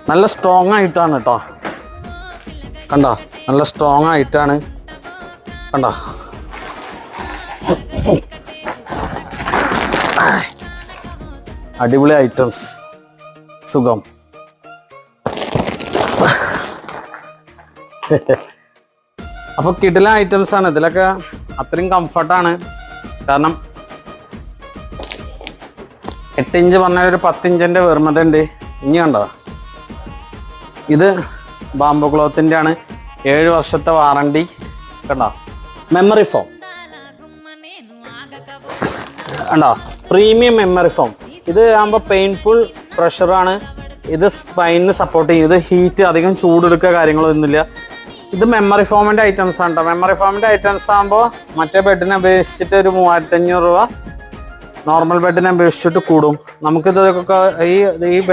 നല്ല സ്ട്രോങ് ആയിട്ടാണ് കേട്ടോ. കണ്ടോ, നല്ല സ്ട്രോങ് ആയിട്ടാണ്. കണ്ടോ, അടിപൊളി ഐറ്റംസ്. സുഖം. അപ്പൊ കിടില ഐറ്റംസ് ആണ് ഇതിലൊക്കെ. അത്രയും കംഫർട്ടാണ്. കാരണം 8 ഇഞ്ച് പറഞ്ഞാൽ ഒരു 10 ഇഞ്ചിന്റെ വെറുമത ഉണ്ട്. ഇനി കണ്ടോ, ഇത് ബാംബു ക്ലോത്തിന്റെ ആണ്. 7 വർഷത്തെ വാറണ്ടി. കണ്ടോ, മെമ്മറി ഫോം കണ്ടോ, പ്രീമിയം മെമ്മറി ഫോം. ഇത് ആകുമ്പോൾ പെയിൻഫുൾ പ്രഷറാണ്. ഇത് സ്പൈനിന് സപ്പോർട്ട് ചെയ്യും. ഇത് ഹീറ്റ് അധികം ചൂടെടുക്കുക കാര്യങ്ങളൊന്നുമില്ല. ഇത് മെമ്മറി ഫോമിന്റെ ഐറ്റംസ് ആണ് കേട്ടോ. മെമ്മറി ഫോമിന്റെ ഐറ്റംസ് ആകുമ്പോൾ മറ്റേ ബെഡിനെ അപേക്ഷിച്ചിട്ട് ഒരു 3500 രൂപ നോർമൽ ബെഡിനെ അപേക്ഷിച്ചിട്ട് കൂടും. നമുക്കിതൊക്കെ ഈ ബെഡ്